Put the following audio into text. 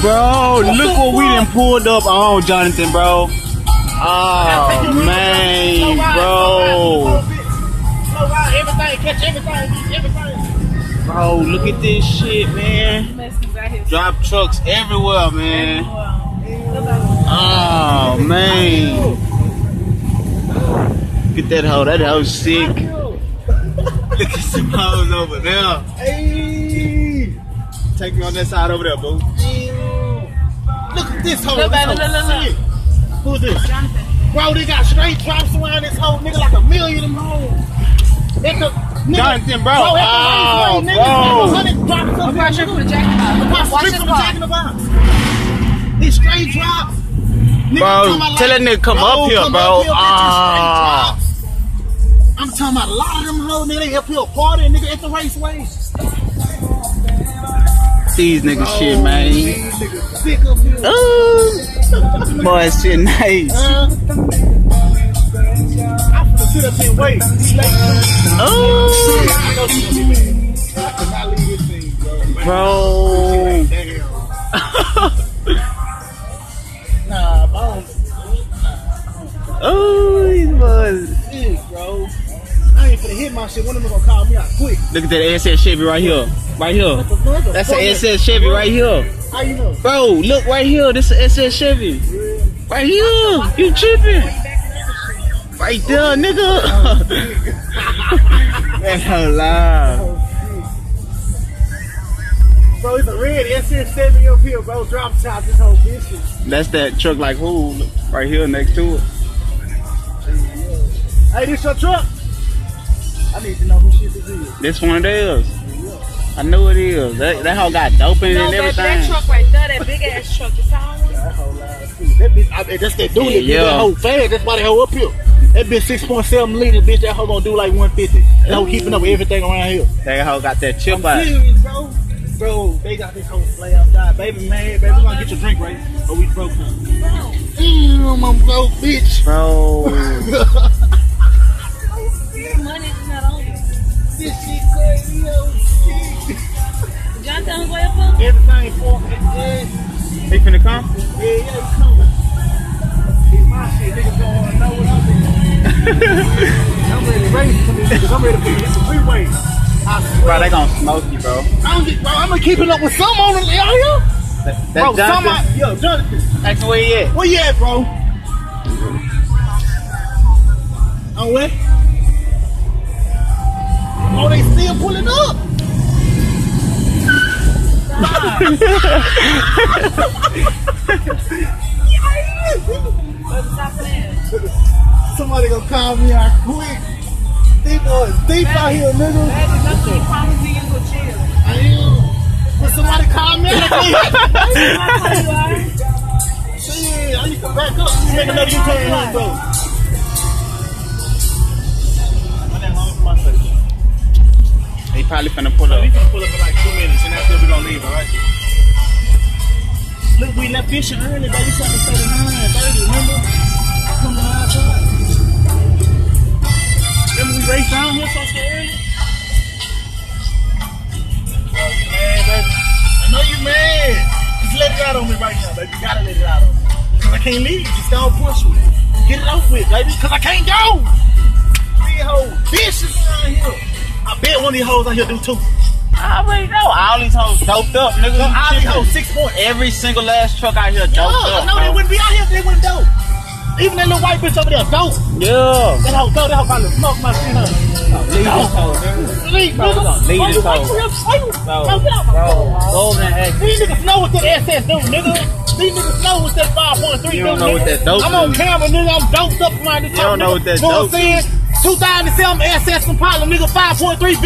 Bro, look what we done pulled up on, Jonathan, bro. Oh, man, bro. Everything, catch everything. Bro, look at this shit, man. Drop trucks everywhere, man. Oh, man. Look at that hoe. That hoe's sick. Look at some hoes over there. Hey. Take me on that side over there, boo. Look at this hoe. Look. Who's this? Jonathan. Bro, they got straight drops around this hoe, nigga, like a million of them hoes. Jonathan, bro. Oh, bro. 100 drops up. Watch it for the Jack in the Box. Watch this Jack in the Box. These straight drops. Bro, tell that nigga come up here, bro. I'm talking about a lot of them hoes, nigga. They up here partying, nigga, at the raceway. These niggas shit, man. These niggas sick up here. Ooh. Boy, shit nice. I'm gonna sit up here and wait. Oh. I know she's gonna be mad. I cannot leave this thing, bro. Nah, bro. Oh, these boys. Shit, bro. I ain't finna hit my shit. One of them gonna call me out quick. Look at that SS Chevy right here. Right here. That's an SS Chevy right here. How you know? Bro, look right here. This is an SS Chevy. Right here. You tripping. Right there, nigga. That's how loud. Bro, it's a red SS70 up here, bro. Drop top this whole bitch. That's that truck like who? Right here next to it. Hey, this your truck? I need to know who shit this is. This one of theirs. I know it is. That hoe got dope in it and everything. That truck right there, that big ass truck. It's all one. That whole loud shit. That bitch, that's that dude that do that whole fast. That's why that hoe up here. That bitch 6.7 liters, bitch. That hoe gonna do like 150. That hoe keeping up with everything around here. That hoe got that chip I'm out. serious, bro. Bro, they got this whole play outside. Baby, man, baby, we gonna get your drink right. Or we broke him. I'm broke, bitch. Bro. Money's not on you. This shit crazy, yo. Jonathan, who's way up on? Everything for it. He finna come? Yeah, he's coming. It's my shit, niggas don't wanna know what I'm doing. I'm ready to race some of these niggas. I'm ready to put this in freeway. Bro, they gonna smoke you, bro. I'm gonna keep it up with some on them, yo. That's Bro, Jonathan. yo, Jonathan. Ask me where he at. Where you at, bro? On where? Oh, they still pulling up. Somebody gonna call me out quick. These boys deep out here, nigga. I am. But somebody call me out quick. Shit, I need to back up. Make another U-turn home, bro. He probably finna pull up. We finna pull up in like 2 minutes, and after we gonna leave, alright? Look, we left fishing early, baby. Something to 39, 30, remember? Come on outside. Remember we raced down here so early? Oh, you mad, baby? I know you mad. Just let it out on me right now, baby. You gotta let it out on me. Cause I can't leave. Just don't push me. Get it over with, baby. Cause I can't go. These hoes vicious around here. I bet one of these hoes out here do too. I already know. All these hoes doped up, nigga. All these hoes 6 points. Every single last truck out here doped up. I know they wouldn't be out here if they wouldn't dope. Even that little white bitch over there dope. Yeah. That hoe dope. That hoe probably smoke my shit, huh? Leave this hoe, nigga. Leave, Bro, we gonna leave this hoe. These niggas know what that SS do, nigga. These niggas know what that 5.3 do, You don't know what that dope I'm do. on camera, nigga. I'm doped up around this You don't know what that Know dope what I'm saying? 2007 SS Impala, nigga, 5.3